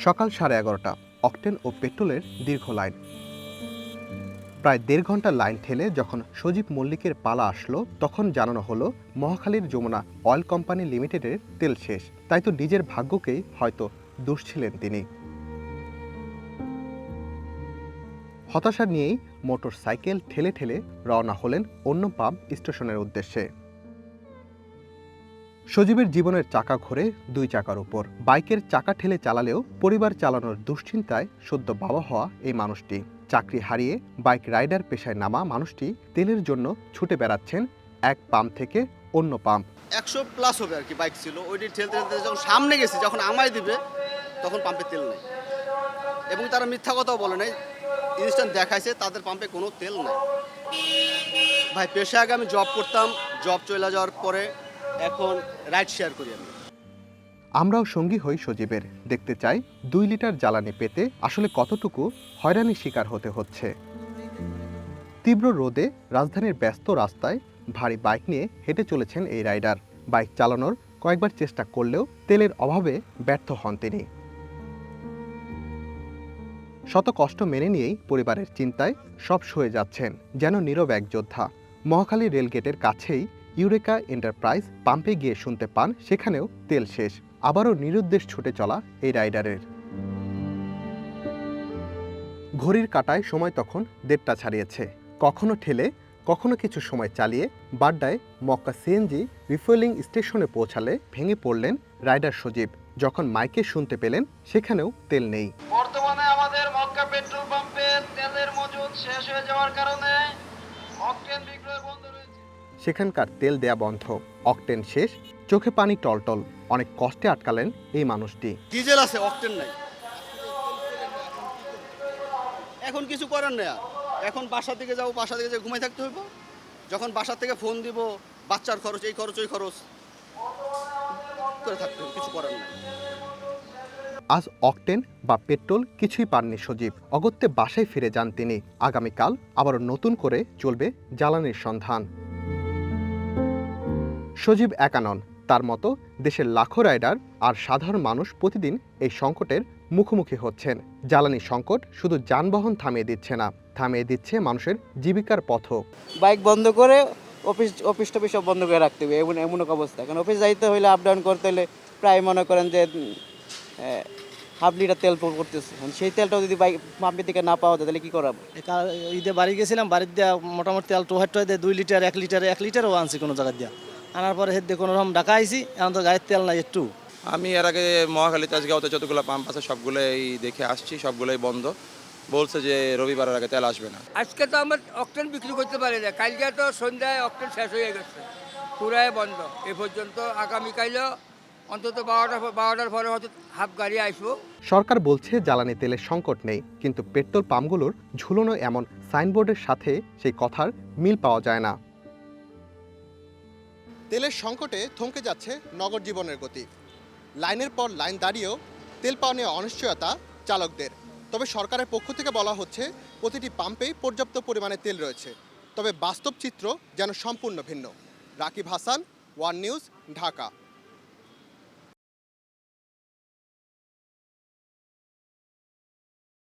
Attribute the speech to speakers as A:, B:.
A: সকাল 11:30, অকটেন ও পেট্রোলের দীর্ঘ লাইন। প্রায় 1.5 ঘন্টা লাইন ঠেলে যখন সজীব মল্লিকের পালা আসলো, তখন জানানো হলো মহাখালীর যমুনা অয়েল কোম্পানি লিমিটেডের তেল শেষ। তাই তো নিজের ভাগ্যকেই হয়তো দোষ ছিলেন তিনি। হতাশা নিয়েই মোটর সাইকেল ঠেলে ঠেলে রওনা হলেন অন্য পাম্প স্টেশনের উদ্দেশ্যে। সজীবের জীবনের চাকা ঘোরে 2 চাকার উপর। বাইকের চাকা ঠেলে চালালেও পরিবার চালানোর দুশ্চিন্তায় সদ্য বাবা হওয়া এই মানুষটি। চাকরি হারিয়ে বাইক রাইডার পেশায় নামা মানুষটি তেলের জন্য ছুটে বেড়াচ্ছেন এক পাম্প থেকে অন্য পাম্প।
B: 100+ হবে আর কি বাইক ছিল, ওইটি ঠেলতে ঠেলতে যখন সামনে গেছি, যখন আমায় দিবে তখন পাম্পে তেল নেই। এবং তারা মিথ্যা কথাও বলে নাই, ইনস্ট্যান্ট দেখাইছে তাদের পাম্পে কোনো তেল নাই। ভাই পেশা আগে আমি জব করতাম, জব চলে যাওয়ার পরে এখন রাইড শেয়ার করি আমি।
A: আমরাও সঙ্গী হই সজীবের, দেখতে চাই 2 লিটার জ্বালানি পেতে আসলে কতটুকু হয়রানির শিকার হতে হচ্ছে। তীব্র রোদে রাজধানীর ব্যস্ত রাস্তায় ভারী বাইক নিয়ে হেঁটে চলেছেন এই রাইডার। বাইক চালানোর কয়েকবার চেষ্টা করলেও তেলের অভাবে ব্যর্থ হন তিনি। শত কষ্ট মেনে নিয়েই পরিবারের চিন্তায় সব সয়ে যাচ্ছেন, যেন নীরব এক যোদ্ধা। মহাখালী রেলগেটের কাছেই ইউরেকা এন্টারপ্রাইজ পাম্পে গিয়ে শুনতে পান সেখানেও তেল শেষ। আবারও নিরুদ্দেশ ছুটে চলা এই রাইডারের। ঘড়ির কাঁটায় সময় তখন 1:30টা ছাড়িয়েছে। কখনো ঠেলে, কখনো কিছু সময় চালিয়ে বাড্ডায় মক্কা সিএনজি রিফুয়েলিং স্টেশনে পৌঁছালে ভেঙে পড়লেন রাইডার সজীব। যখন মাইকে শুনতে পেলেন সেখানেও তেল নেই।
C: বর্তমানে আমাদের মক্কা পেট্রোল পাম্পে তেলের মজুদ শেষ হয়ে যাওয়ার কারণে অকটেন বিক্রয় বন্ধ রয়েছে।
A: সেখানকার তেল দেয়া বন্ধ, অকটেন শেষ, চোখে পানি টলটল। অনেক কষ্টে আটকালেন এই মানুষটি।
B: ডিজেল আছে, অকটেন নাই। এখন কিছু করার নেই আর। এখন বাসা থেকে যাবো, বাসা থেকে যে ঘুমাই থাকতে হইব। যখন বাসা থেকে ফোন দিব, বাচ্চার খরচ, এই খরচ ওই খরচ করে থাকতে হবে, কিছু করার নেই।
A: আজ অকটেন বা পেট্রোল কিছুই পাননি সজীব। অগত্যে বাসায় ফিরে যান তিনি। আগামীকাল আবারও নতুন করে চলবে জ্বালানির সন্ধান। সজীব একা নন, তার মতো দেশের লাখো রাইডার আর সাধারণ মানুষ প্রতিদিন এই সংকটের মুখোমুখি হচ্ছেন। জ্বালানি সংকট শুধু যানবাহন থামিয়ে দিচ্ছে না, থামিয়ে দিচ্ছে মানুষের জীবিকার পথও।
D: বাইক বন্ধ করে অফিস টফিস সব বন্ধ করে রাখতে হবে, এমন এক অবস্থা। কারণ অফিস যাইতে হইলে, আপ ডাউন করতে হলে প্রায় মনে করেন যে 1/2 লিটার তেল করতেছে। সেই তেলটাও যদি বাইক পাম্পের দিকে না পাওয়া যায় তাহলে কী করাবো?
E: ঈদে বাড়ি গেছিলাম, বাড়ির দিয়া মোটামুটি তেল টোহার দেয় 2 লিটার 1 লিটারও আনছি কোনো জায়গায় দিয়া। আনার পরে হেদ দিয়ে কোনো রকম ঢাকা আইসি, এখন তো গাড়ির তেল নাই একটু।
F: আমি এর আগে মহাখালীতে আজকে যতগুলো পাম্প আছে সবগুলোই দেখে আসছি, সবগুলোই বন্ধ। বলছে যে রবিবারের আগে তেল আসবে না।
G: আজকে তো আমরা অকটেন বিক্রি করতে পারি না, কালকে তো সন্ধ্যায় অকটেন শেষ হয়ে গেছে, পুরাই বন্ধ এ পর্যন্ত। আগামীকালও অন্তত 12টার পরে হয়তো হাফ গাড়ি আসবো।
A: সরকার বলছে জ্বালানি তেলের সংকট নেই, কিন্তু পেট্রোল পাম্পগুলোর ঝুলনো এমন সাইনবোর্ডের সাথে সেই কথার মিল পাওয়া যায় না। তেলের সংকটে থমকে যাচ্ছে নগর জীবনের গতি। লাইনের পর লাইন দাঁড়িয়েও তেল পাওয়া নিয়ে অনিশ্চয়তা চালকদের। তবে সরকারের পক্ষ থেকে বলা হচ্ছে প্রতিটি পাম্পেই পর্যাপ্ত পরিমাণে তেল রয়েছে। তবে বাস্তব চিত্র যেন সম্পূর্ণ ভিন্ন। Rakib Hasan, one news, Dhaka.